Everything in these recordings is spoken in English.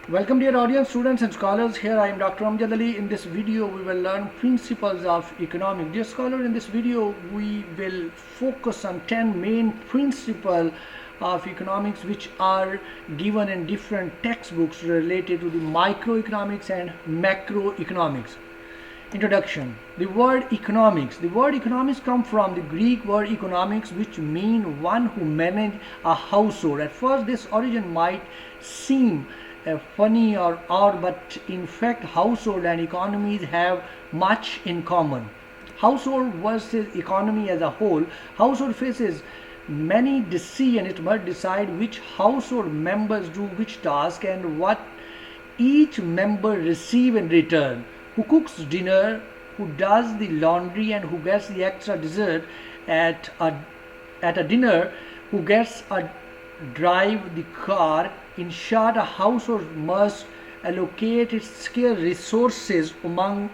Welcome dear audience, students and scholars. Here I am Dr. Amjad Ali. In this video we will learn principles of economics. Dear scholar, in this video we will focus on 10 main principles of economics which are given in different textbooks related to the microeconomics and macroeconomics. Introduction. The word economics. The word economics comes from the Greek word economics, which means one who manages a household. At first this origin might seem funny or odd, but in fact household and economies have much in common. Household versus economy as a whole. Household faces many decisions. It must decide which household members do which task and what each member receive in return. Who cooks dinner, who does the laundry, and who gets the extra dessert at a dinner, who gets a drive the car. In short, a household must allocate its scarce resources among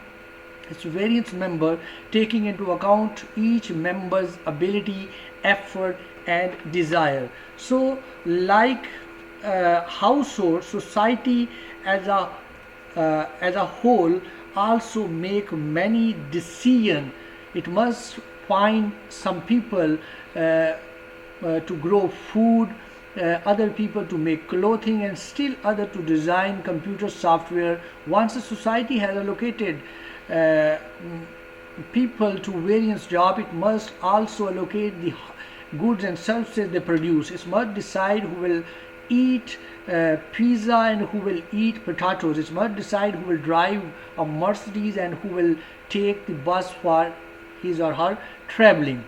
its various members, taking into account each member's ability, effort, and desire. So, like household, society as a whole also make many decisions. It must find some people to grow food, other people to make clothing, and still other to design computer software. Once a society has allocated people to various jobs, it must also allocate the goods and services they produce. It must decide who will eat pizza and who will eat potatoes. It must decide who will drive a Mercedes and who will take the bus for his or her traveling.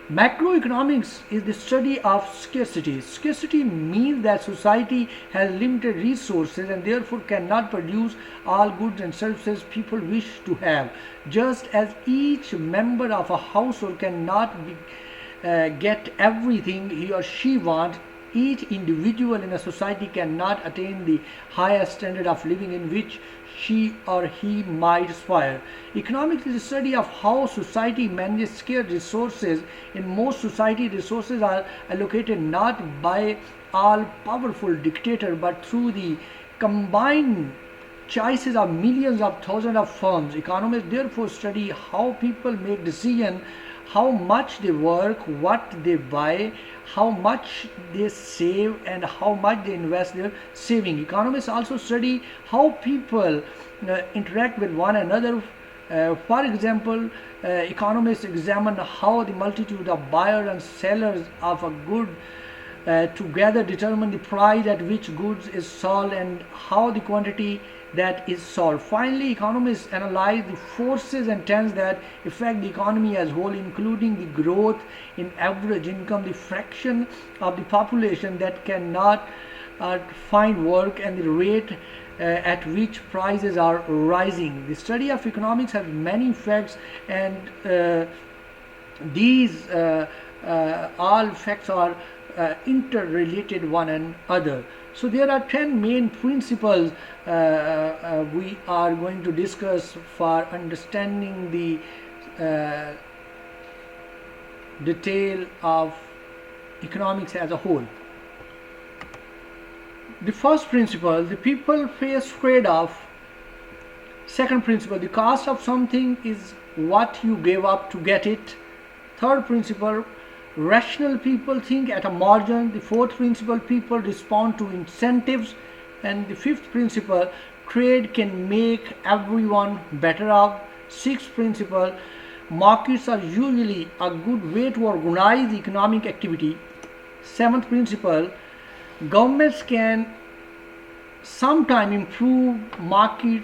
Macroeconomics is the study of scarcity. Scarcity means that society has limited resources and therefore cannot produce all goods and services people wish to have. Just as each member of a household cannot get everything he or she wants, each individual in a society cannot attain the highest standard of living in which she or he might aspire. Economics is the study of how society manages scarce resources. In most society, resources are allocated not by all powerful dictator but through the combined choices of millions of thousands of firms. Economists therefore study how people make decisions, how much they work, what they buy, how much they save, and how much they invest their saving. Economists also study how people interact with one another. For example, economists examine how the multitude of buyers and sellers of a good together determine the price at which goods is sold and how the quantity that is sold. Finally, economists analyze the forces and trends that affect the economy as a whole, including the growth in average income, the fraction of the population that cannot find work, and the rate at which prices are rising. The study of economics has many facts, and these all facts are interrelated one another. So there are 10 main principles we are going to discuss for understanding the detail of economics as a whole. The first principle, the people face trade-off. Second principle, the cost of something is what you gave up to get it. Third principle, rational people think at a margin. The fourth principle, people respond to incentives. And the fifth principle, trade can make everyone better off. Sixth principle, markets are usually a good way to organize economic activity. Seventh principle, governments can sometimes improve market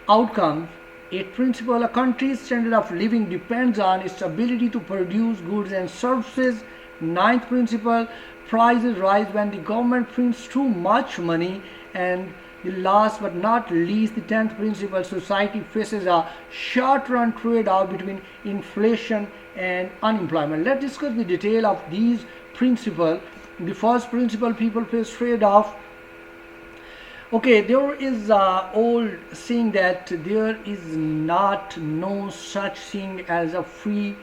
outcomes. Eighth principle, a country's standard of living depends on its ability to produce goods and services. Ninth principle, prices rise when the government prints too much money. And the last but not least, the 10th principle, society faces a short-run trade-off between inflation and unemployment. Let's discuss the detail of these principles. The first principle, people face trade-off. Okay, there is an old saying that there is no such thing as a free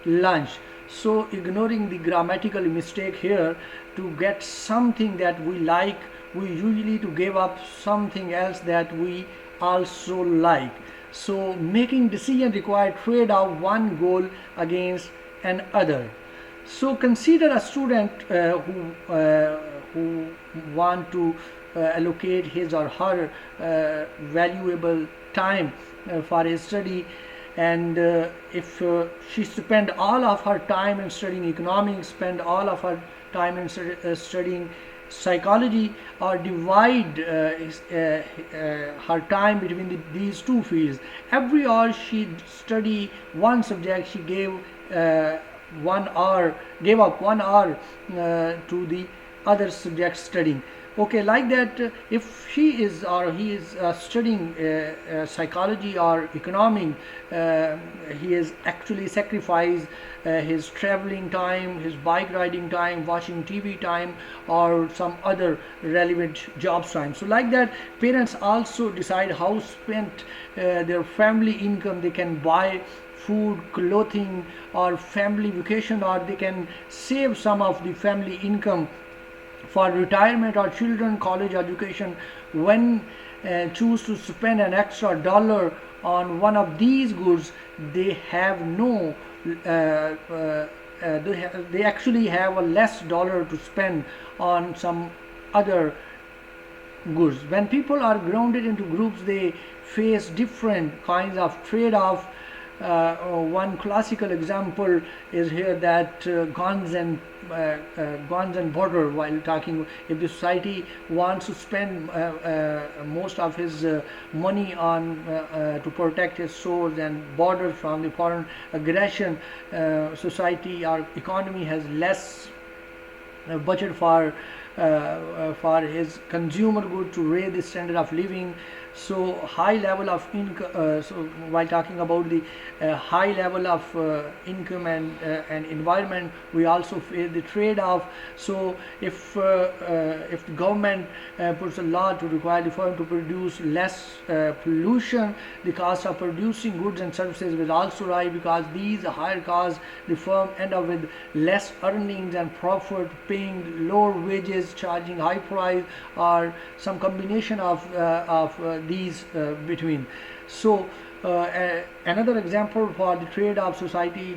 lunch. So ignoring the grammatical mistake here, to get something that we like, we usually to give up something else that we also like. So making decision require trade-off one goal against another. So consider a student who want to allocate his or her valuable time for his study, and if she spend all of her time in studying economics, spend all of her time in studying psychology, or divide her time between these two fields. Every hour she study one subject, she gave 1 hour, gave up 1 hour to the other subject studying. Okay, like that, if she is or he is studying psychology or economics, he is actually sacrifice his traveling time, his bike riding time, watching TV time, or some other relevant jobs time. So like that, parents also decide how spent their family income. They can buy food, clothing, or family vacation, or they can save some of the family income for retirement or children college education. When choose to spend an extra dollar on one of these goods, they have no they actually have a less dollar to spend on some other goods. When people are grounded into groups, they face different kinds of trade-off. One classical example is here that guns and border. While talking, if the society wants to spend most of his money on to protect his shores and borders from the foreign aggression, society or economy has less budget for his consumer good to raise the standard of living. So high level of income. So while talking about the high level of income and environment, we also face the trade-off. So if the government puts a law to require the firm to produce less pollution, the cost of producing goods and services will also rise, because these higher costs, the firm end up with less earnings and profit, paying lower wages, charging high price, or some combination of these between. So another example for the trade-off society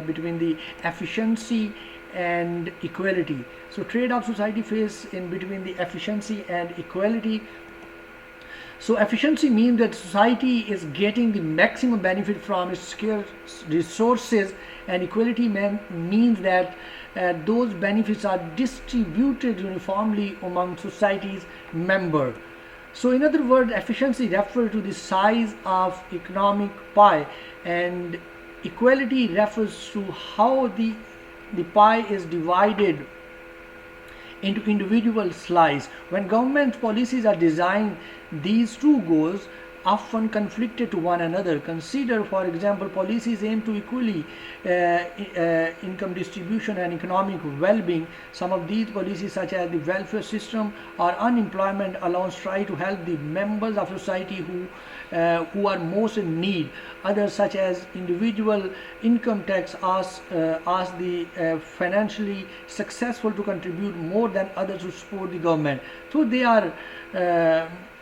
between the efficiency and equality. So trade-off society face in between the efficiency and equality. So efficiency means that society is getting the maximum benefit from its scarce resources, and equality means that those benefits are distributed uniformly among society's members. So in other words, efficiency refers to the size of economic pie, and equality refers to how the pie is divided into individual slices. When government policies are designed, these two goals often conflicted to one another. Consider, for example, policies aim to equally income distribution and economic well-being. Some of these policies, such as the welfare system or unemployment allowance, try to help the members of society who are most in need. Others, such as individual income tax, ask the financially successful to contribute more than others to support the government. So they are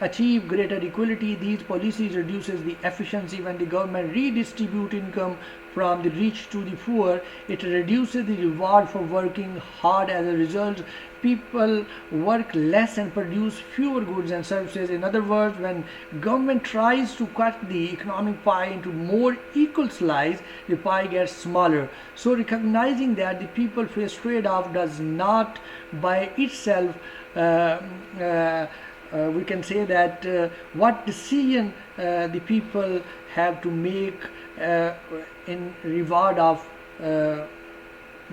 achieve greater equality. These policies reduces the efficiency. When the government redistribute income from the rich to the poor, it reduces the reward for working hard. As a result, people work less and produce fewer goods and services. In other words, when government tries to cut the economic pie into more equal slice, the pie gets smaller. So recognizing that the people face trade-off does not by itself we can say that what decision the people have to make in reward of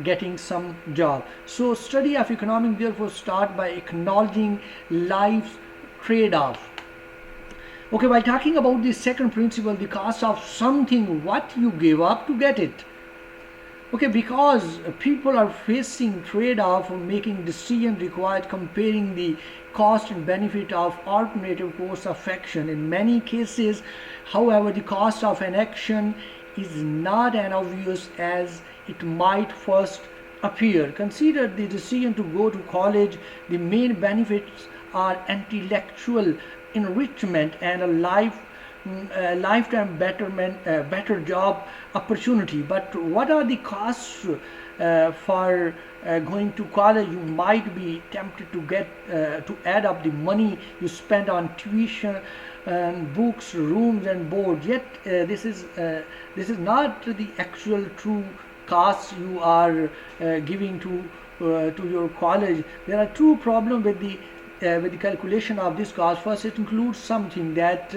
getting some job. So study of economics therefore start by acknowledging life's trade-off. Okay, while talking about the second principle, the cost of something, what you give up to get it. Okay, because people are facing trade-off, making decision required comparing the cost and benefit of alternative course of action. In many cases, however, the cost of an action is not as obvious as it might first appear. Consider the decision to go to college. The main benefits are intellectual enrichment and lifetime better job opportunity. But what are the costs for going to college? You might be tempted to get to add up the money you spend on tuition and books, rooms, and board. Yet this is not the actual true costs you are giving to your college. There are two problems with the calculation of this cost. First, it includes something that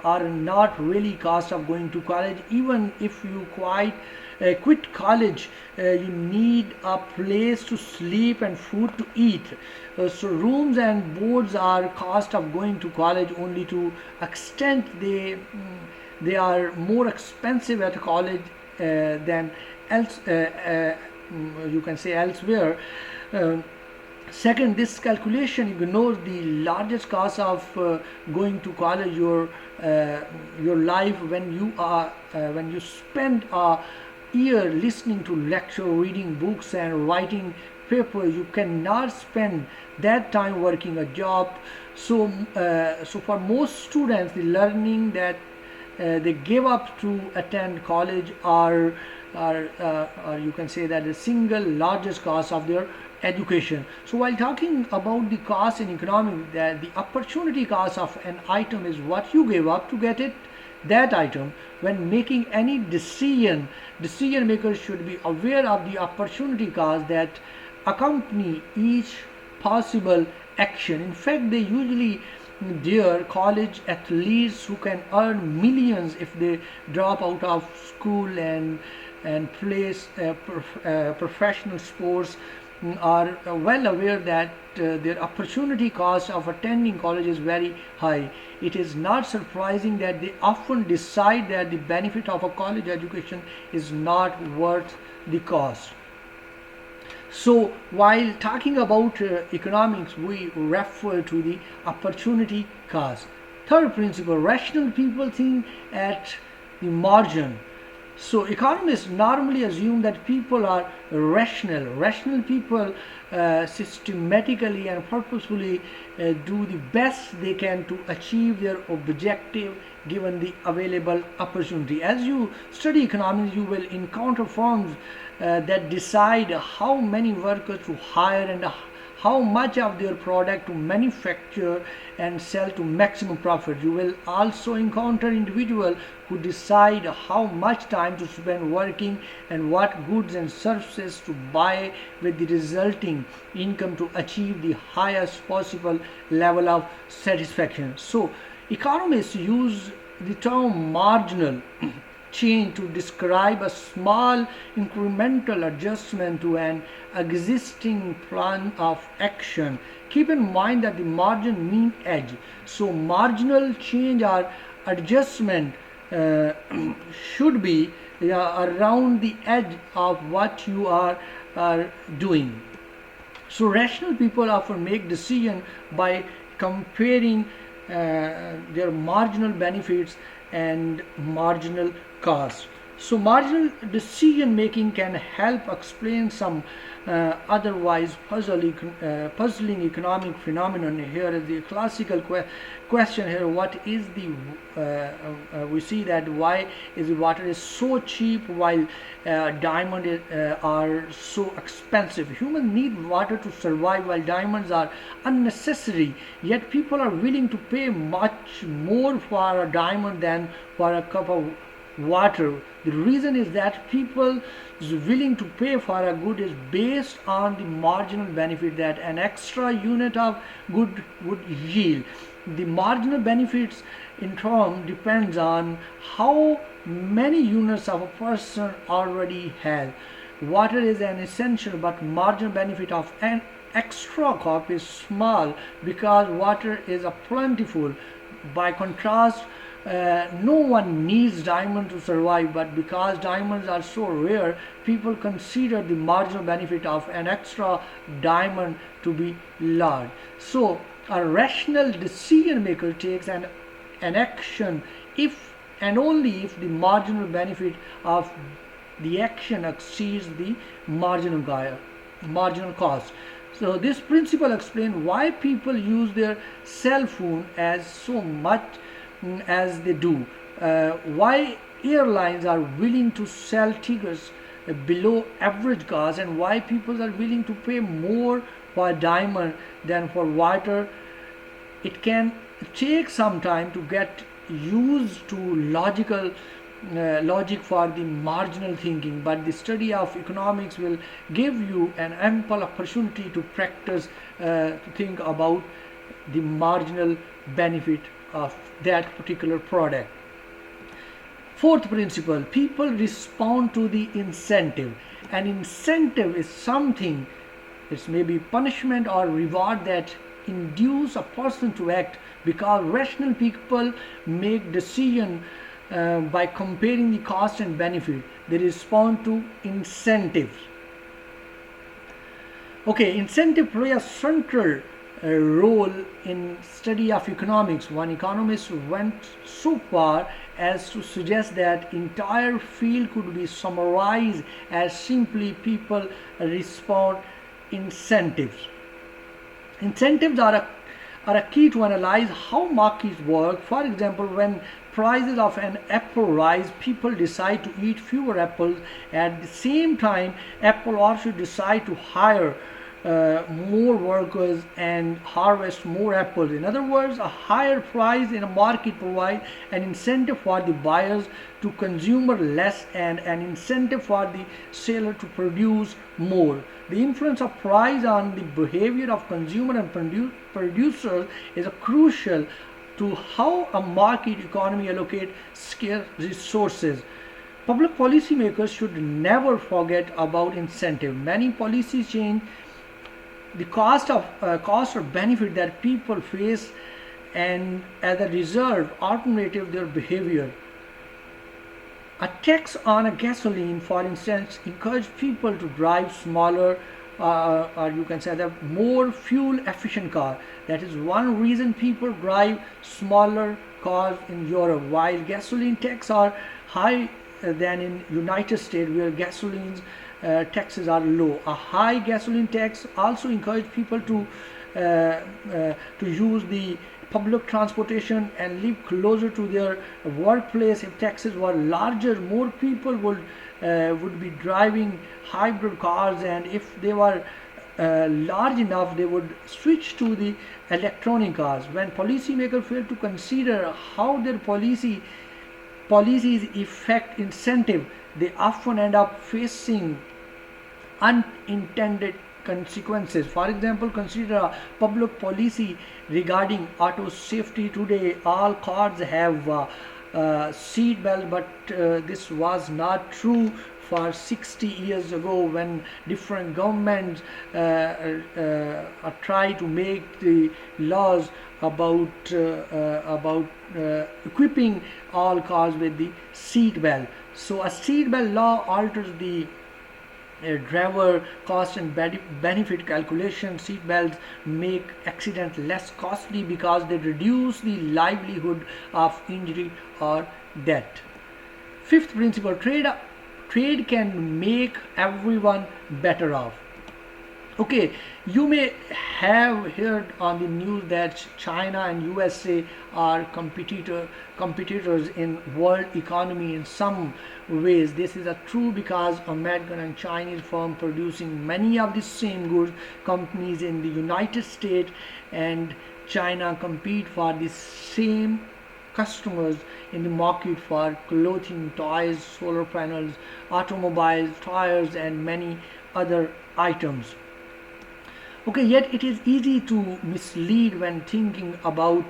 are not really cost of going to college. Even if you quit college, you need a place to sleep and food to eat. So rooms and boards are cost of going to college only to extent they are more expensive at college than else you can say elsewhere. Uh, Second, this calculation ignores the largest cost of going to college, your life. When you spend a year listening to lecture, reading books, and writing paper, you cannot spend that time working a job. So for most students, the learning that they give up to attend college are you can say that the single largest cost of their education. So while talking about the cost in economics, that the opportunity cost of an item is what you gave up to get that item. When making any decision makers should be aware of the opportunity cost that accompany each possible action. In fact, they usually dare college athletes who can earn millions if they drop out of school and plays professional sports, are well aware that their opportunity cost of attending college is very high. It is not surprising that they often decide that the benefit of a college education is not worth the cost. So while talking about economics, we refer to the opportunity cost. Third principle, rational people think at the margin. So economists normally assume that people are rational. Rational people systematically and purposefully do the best they can to achieve their objective given the available opportunity. As you study economics, you will encounter firms that decide how many workers to hire and how much of their product to manufacture and sell to maximum profit. You will also encounter individuals who decide how much time to spend working and what goods and services to buy, with the resulting income to achieve the highest possible level of satisfaction. So economists use the term marginal change to describe a small incremental adjustment to an existing plan of action. Keep in mind that the margin means edge. So marginal change or adjustment should be around the edge of what you are doing. So rational people often make decisions by comparing their marginal benefits and marginal costs. So marginal decision making can help explain some otherwise puzzling economic phenomenon. Here is the classical question here: what is the we see that why is the water is so cheap while diamonds are so expensive? Humans need water to survive while diamonds are unnecessary, yet people are willing to pay much more for a diamond than for a cup of water. The reason is that people is willing to pay for a good is based on the marginal benefit that an extra unit of good would yield. The marginal benefits in turn depends on how many units of a person already has. Water is an essential, but marginal benefit of an extra cup is small because water is a plentiful. By contrast, no one needs diamond to survive, but because diamonds are so rare, people consider the marginal benefit of an extra diamond to be large. So a rational decision maker takes an action if and only if the marginal benefit of the action exceeds the marginal cost. So this principle explains why people use their cell phone as so much as they do. Why airlines are willing to sell tickets below average cost, and why people are willing to pay more for a diamond than for water. It can take some time to get used to logic for the marginal thinking, but the study of economics will give you an ample opportunity to practice, to think about the marginal benefit of that particular product. Fourth principle, people respond to the incentive. An incentive is something, it's maybe punishment or reward that induce a person to act, because rational people make decision by comparing the cost and benefit. They respond to incentives. Okay, incentive play a central role in study of economics. One economist went so far as to suggest that entire field could be summarized as simply people respond incentives. Incentives are a key to analyze how markets work. For example, when prices of an apple rise, people decide to eat fewer apples. At the same time, Apple also decide to hire more workers and harvest more apples. In other words, a higher price in a market provides an incentive for the buyers to consume less and an incentive for the seller to produce more. The influence of price on the behavior of consumer and producers is crucial to how a market economy allocates scarce resources. Public policymakers should never forget about incentive. Many policies change the cost or benefit that people face, and as a result alternative their behavior. A tax on a gasoline, for instance, encourages people to drive smaller, or you can say the more fuel efficient car. That is one reason people drive smaller cars in Europe, while gasoline taxes are high than in United States, where gasolines taxes are low. A high gasoline tax also encourages people to use the public transportation and live closer to their workplace. If taxes were larger, more people would be driving hybrid cars, and if they were large enough, they would switch to the electronic cars. When policymakers fail to consider how their policies affect incentive, they often end up facing unintended consequences. For example, consider a public policy regarding auto safety. Today, all cars have seat belts, but this was not true for 60 years ago, when different governments try to make the laws about equipping all cars with the seat belt. So a seat belt law alters the driver cost and benefit calculation. Seat belts make accidents less costly because they reduce the likelihood of injury or death. Fifth principle, trade can make everyone better off. Okay, you may have heard on the news that China and USA are competitors in world economy in some ways. This is true because American and Chinese firms producing many of the same goods. Companies in the United States and China compete for the same customers in the market for clothing, toys, solar panels, automobiles, tires, and many other items. Okay, yet it is easy to mislead when thinking about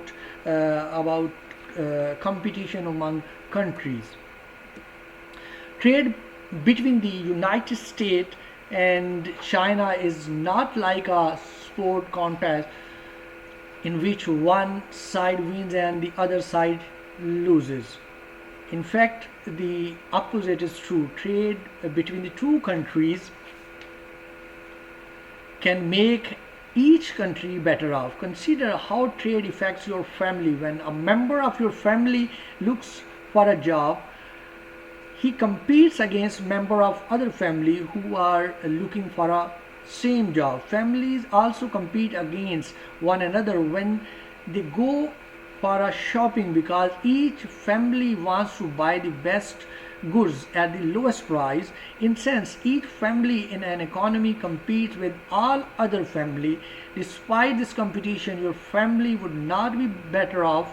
competition among countries. Trade between the United States and China is not like a sport contest in which one side wins and the other side loses. In fact, the opposite is true. Trade between the two countries can make each country better off. Consider how trade affects your family. When a member of your family looks for a job, he competes against member of other family who are looking for a same job. Families also compete against one another when they go for a shopping because each family wants to buy the best goods at the lowest price. In sense, each family in an economy competes with all other family. Despite this competition, your family would not be better off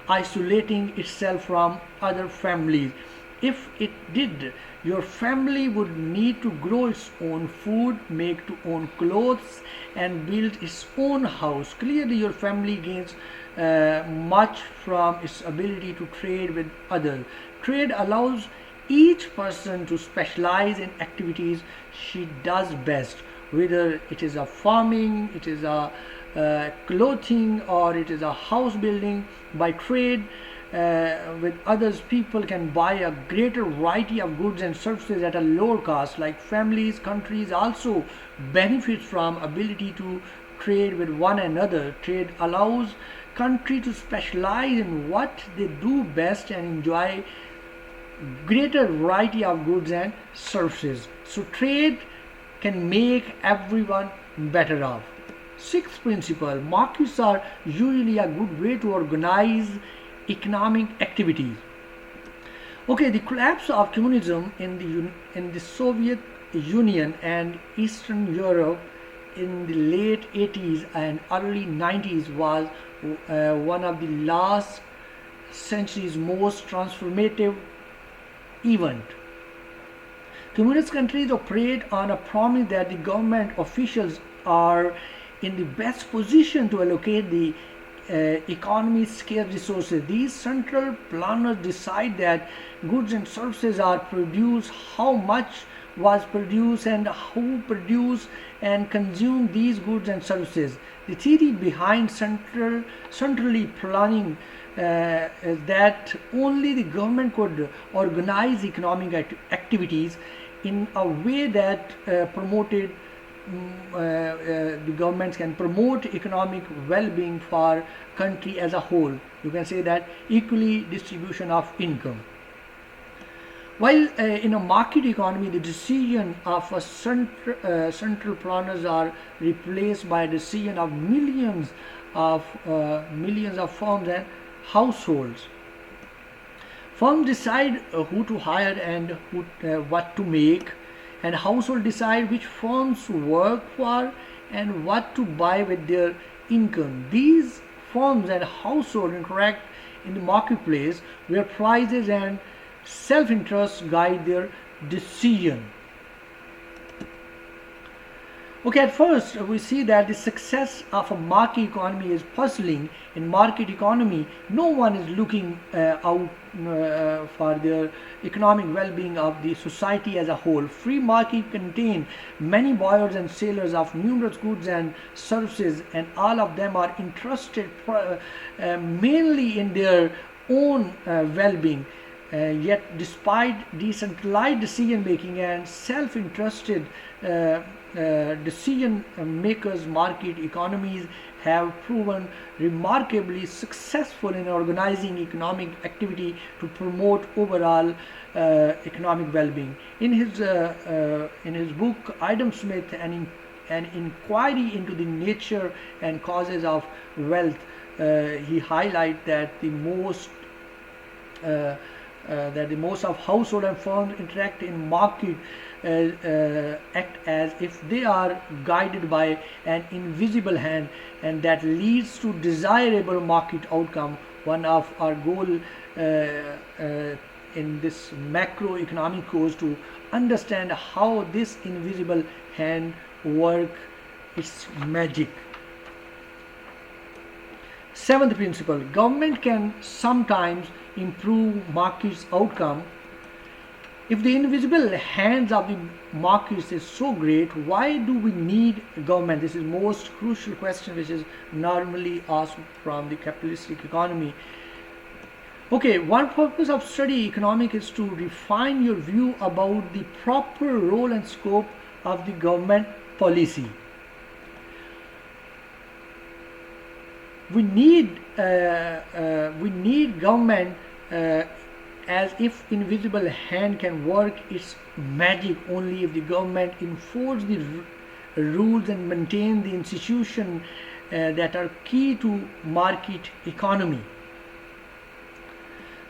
isolating itself from other families. If it did, your family would need to grow its own food, make its own clothes, and build its own house. Clearly, your family gains much from its ability to trade with others. Trade allows each person to specialize in activities she does best, whether it is a farming, it is a clothing, or it is a house building. By trade with others, people can buy a greater variety of goods and services at a lower cost. Like families, countries also benefit from ability to trade with one another. Trade allows country to specialize in what they do best and enjoy greater variety of goods and services. So trade can make everyone better off. Sixth principle, markets are usually a good way to organize economic activities. Okay, the collapse of communism in the Soviet Union and Eastern Europe in the late 80s and early 90s was one of the last century's most transformative event. Communist countries operate on a promise that the government officials are in the best position to allocate the economy's scarce resources. These central planners decide that goods and services are produced, how much was produced, and who produce and consume these goods and services. The theory behind centrally planning is that only the government could organize economic activities in a way that promoted the governments can promote economic well-being for country as a whole. You can say that equally distribution of income. While in a market economy, the decision of a central planners are replaced by decision of millions of firms and households. Firms decide who to hire and what to make, and households decide which firms to work for and what to buy with their income. These firms and households interact in the marketplace where prices and self-interest guide their decision. Okay, at first we see that the success of a market economy is puzzling. In market economy, no one is looking out for their economic well-being of the society as a whole. Free market contain many buyers and sellers of numerous goods and services, and all of them are interested mainly in their own well-being. Yet despite decentralized decision making and self-interested decision makers, market economies have proven remarkably successful in organizing economic activity to promote overall economic well-being. In his book Adam Smith, an inquiry into the nature and causes of wealth, he highlights that the most of household and firms interact in market act as if they are guided by an invisible hand, and that leads to desirable market outcome. One of our goal in this macroeconomic course to understand how this invisible hand work its magic. Seventh principle, government can sometimes improve markets outcome. If the invisible hands of the markets is so great, why do we need government? This is most crucial question which is normally asked from the capitalistic economy. Okay, one purpose of study economics is to refine your view about the proper role and scope of the government policy. We need government as if invisible hand can work its magic only if the government enforce the rules and maintain the institution that are key to market economy.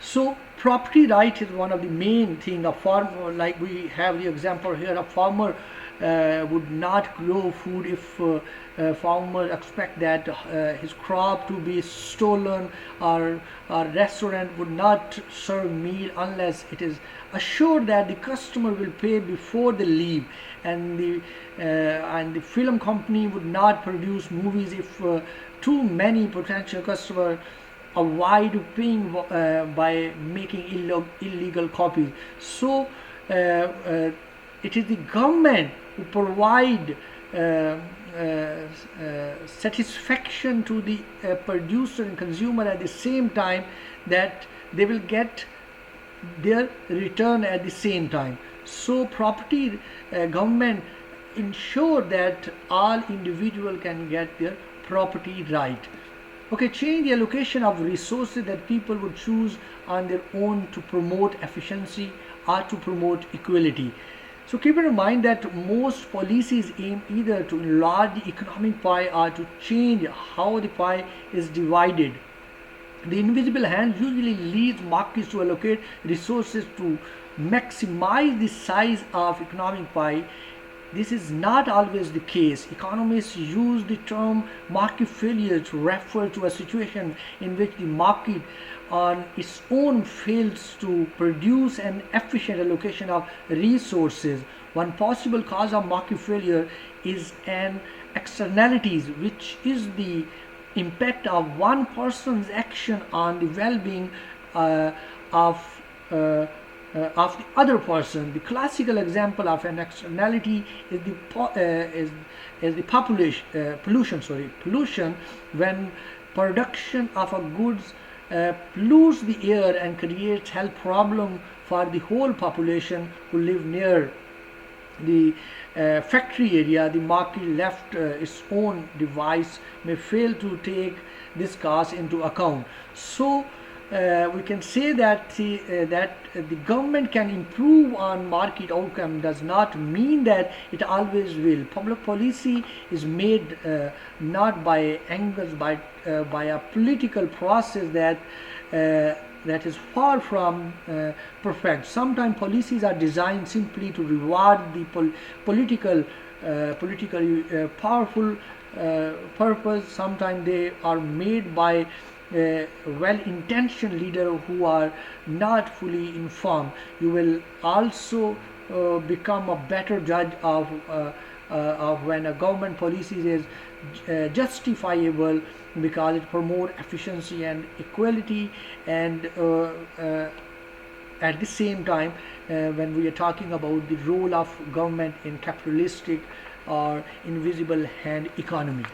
So property right is one of the main thing. A farmer, like we have the example here, a farmer would not grow food if a farmer expect that his crop to be stolen, or a restaurant would not serve meal unless it is assured that the customer will pay before they leave, and the film company would not produce movies if too many potential customers avoid paying by making illegal copies. So it is the government who provide satisfaction to the producer and consumer at the same time, that they will get their return at the same time. So property government ensure that all individual can get their property right. Okay, change the allocation of resources that people would choose on their own to promote efficiency or to promote equality. So keep in mind that most policies aim either to enlarge the economic pie or to change how the pie is divided. The invisible hand usually leads markets to allocate resources to maximize the size of economic pie. This is not always the case. Economists use the term market failure to refer to a situation in which the market on its own fails to produce an efficient allocation of resources. One possible cause of market failure is an externalities, which is the impact of one person's action on the well-being of of the other person. The classical example of an externality is the pollution, when production of a goods pollutes the air and creates health problem for the whole population who live near the factory area. The market left its own device may fail to take this cost into account. So we can say that the government can improve on market outcome does not mean that it always will. Public policy is made not by angles, but by a political process that is far from perfect. Sometimes policies are designed simply to reward the politically powerful purpose. Sometimes they are made by well-intentioned leaders who are not fully informed. You will also become a better judge of when a government policy is justifiable, because it promotes efficiency and equality, and at the same time when we are talking about the role of government in capitalistic or invisible hand economy.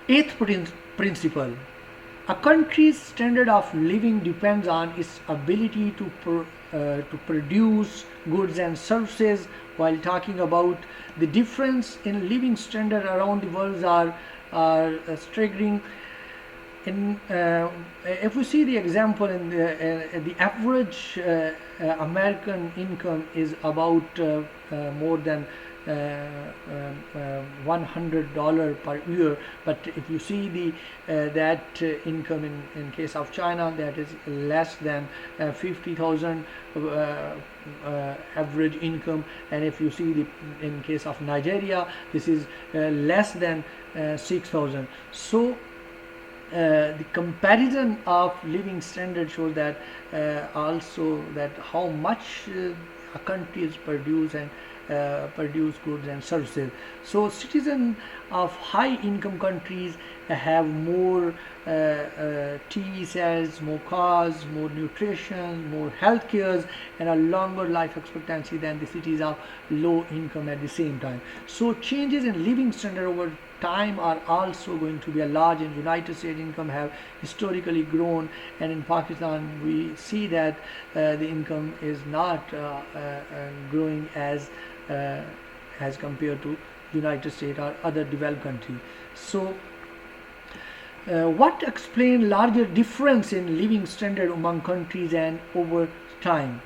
Eighth principle: a country's standard of living depends on its ability to produce goods and services. While talking about the difference in living standard around the world are staggering. If we see the example in the average American income is about more than $100 per year, but if you see the that income in case of China, that is less than 50,000 average income, and if you see the in case of Nigeria, this is less than 6,000. So the comparison of living standard shows that also that how much a country is produce and produce goods and services. So citizens of high income countries have more TV sets, more cars, more nutrition, more health cares, and a longer life expectancy than the cities of low income at the same time. So changes in living standard over time are also going to be a large. In United States, income have historically grown, and in Pakistan we see that the income is not growing as compared to United States or other developed countries. So what explain larger difference in living standard among countries and over time?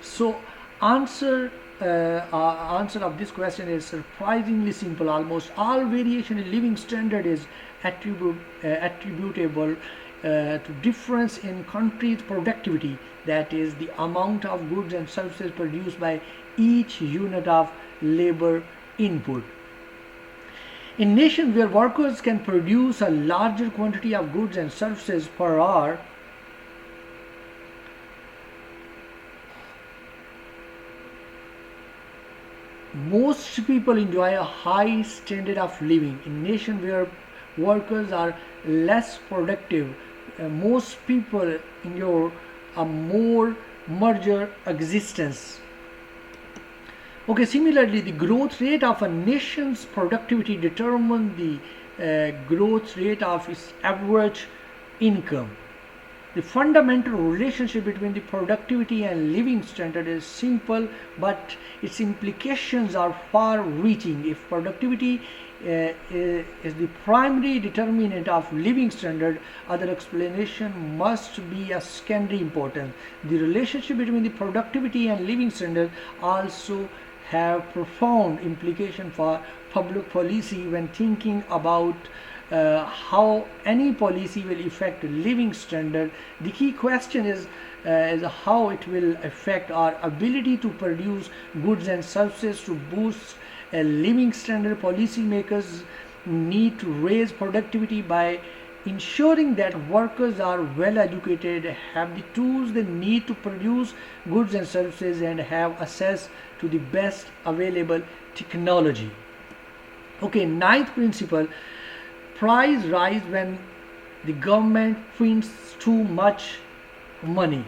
So answer answer of this question is surprisingly simple. Almost all variation in living standard is attributable to difference in country's productivity, that is the amount of goods and services produced by each unit of labor input. In nations where workers can produce a larger quantity of goods and services per hour, most people enjoy a high standard of living. In nations where workers are less productive, most people enjoy a more measured existence. Okay, similarly, the growth rate of a nation's productivity determines the growth rate of its average income. The fundamental relationship between the productivity and living standard is simple, but its implications are far-reaching. If productivity is the primary determinant of living standard, other explanation must be of secondary importance. The relationship between the productivity and living standard also have profound implication for public policy. When thinking about how any policy will affect living standard, the key question is how it will affect our ability to produce goods and services. To boost a living standard, policymakers need to raise productivity by ensuring that workers are well educated, have the tools they need to produce goods and services, and have access to the best available technology. Okay, ninth principle: price rise when the government prints too much money.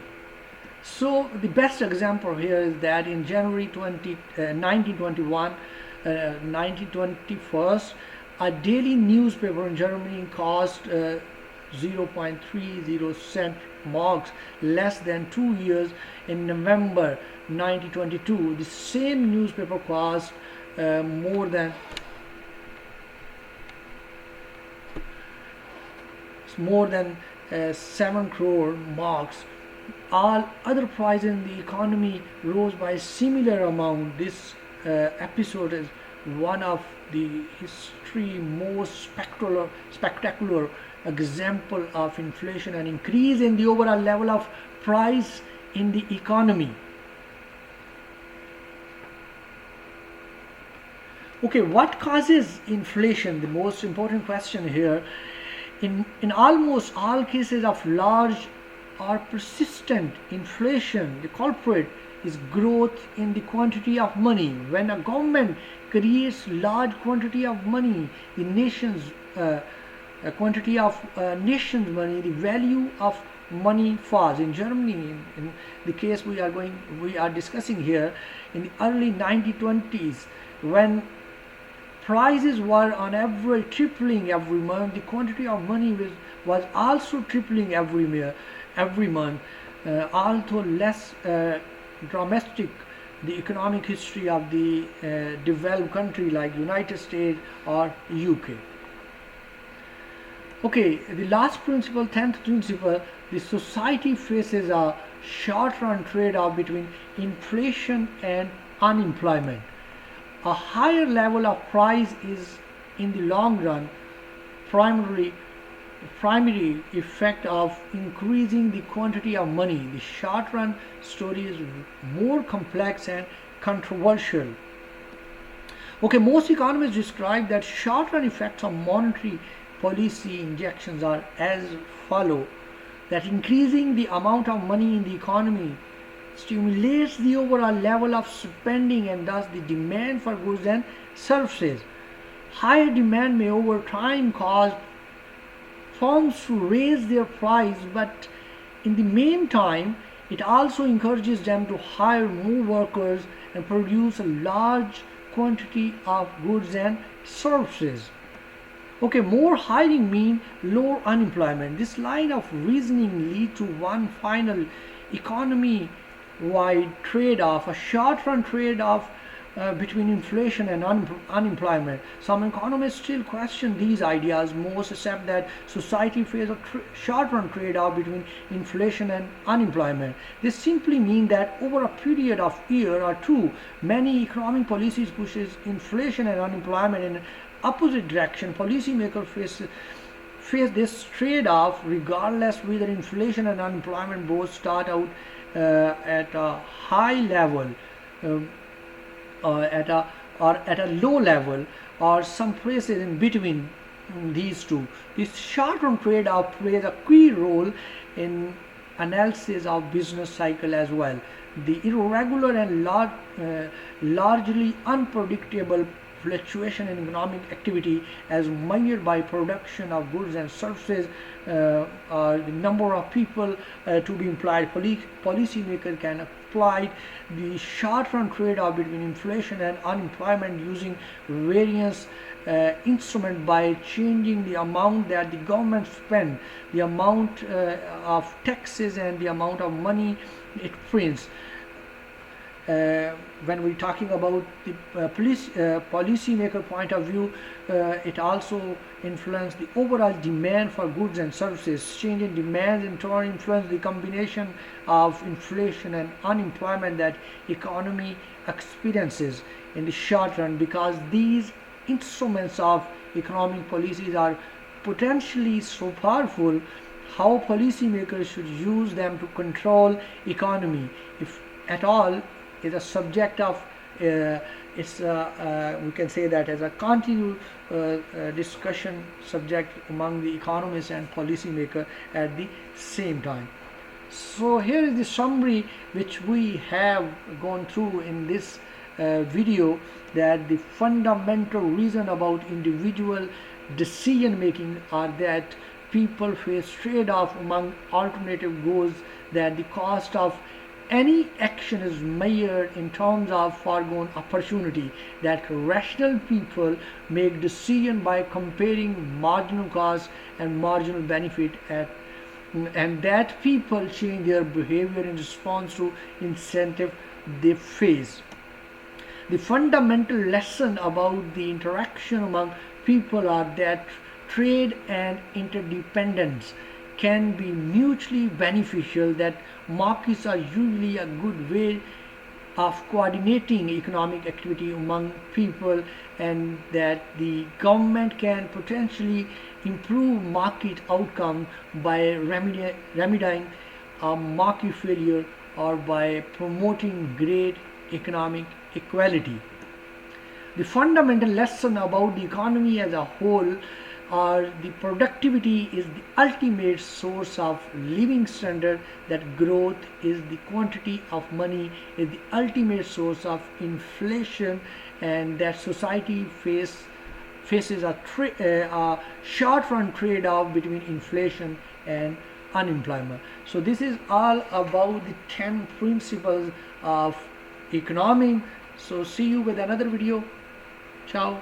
So the best example here is that in January 1921, a daily newspaper in Germany cost 0.30 cent marks. Less than 2 years, in November 1922, the same newspaper cost more than 7 crore marks. All other prices in the economy rose by a similar amount. This episode is one of the history's most spectacular example of inflation and increase in the overall level of price in the economy. Okay, what causes inflation? The most important question here. In almost all cases of large or persistent inflation, the culprit is growth in the quantity of money. When a government creates large quantity of money, the nation's quantity of nation's money, the value of money falls. In Germany, in the case we are discussing here, in the early 1920s, when prices were on average tripling every month, the quantity of money was also tripling every month, although less dramatic the economic history of the developed country like United States or UK. Okay, the last principle, 10th principle: the society faces a short-run trade-off between inflation and unemployment. A higher level of price is, in the long run, primary effect of increasing the quantity of money. The short-run story is more complex and controversial. Okay, most economists describe that short-run effects of monetary policy injections are as follow: that increasing the amount of money in the economy stimulates the overall level of spending and thus the demand for goods and services. Higher demand may over time cause firms to raise their price, but in the meantime, it also encourages them to hire more workers and produce a large quantity of goods and services. Okay, more hiring means lower unemployment. This line of reasoning leads to one final economy-wide trade-off. A short-run trade-off between inflation and unemployment. Some economists still question these ideas. Most accept that society faces a short-run trade-off between inflation and unemployment. This simply means that over a period of year or two, many economic policies pushes inflation and unemployment in opposite direction. Policymakers face this trade-off regardless whether inflation and unemployment both start out at a high level, um, at a low level, or some places in between these two. This short-term trade-off plays a key role in analysis of business cycle as well. The irregular and largely unpredictable fluctuation in economic activity as measured by production of goods and services, or the number of people to be employed. Policymakers can apply the short-run trade-off between inflation and unemployment using various instruments by changing the amount that the government spends, the amount of taxes and the amount of money it prints. When we're talking about the policymaker point of view, it also influences the overall demand for goods and services. Change in demand in turn influence the combination of inflation and unemployment that economy experiences in the short run, because these instruments of economic policies are potentially so powerful. How policymakers should use them to control economy, if at all, is a subject of we can say that as a continued discussion subject among the economists and policymaker at the same time. So here is the summary which we have gone through in this video, that the fundamental reason about individual decision making are that people face trade-off among alternative goals, that the cost of any action is measured in terms of foregone opportunity, that rational people make decision by comparing marginal cost and marginal benefit and that people change their behavior in response to incentive they face. The fundamental lesson about the interaction among people are that trade and interdependence can be mutually beneficial, that markets are usually a good way of coordinating economic activity among people, and that the government can potentially improve market outcome by remedying a market failure or by promoting great economic equality. The fundamental lesson about the economy as a whole are the productivity is the ultimate source of living standard, that growth is the quantity of money, is the ultimate source of inflation, and that society faces a short-run trade-off between inflation and unemployment. So this is all about the 10 principles of economics. So see you with another video. Ciao.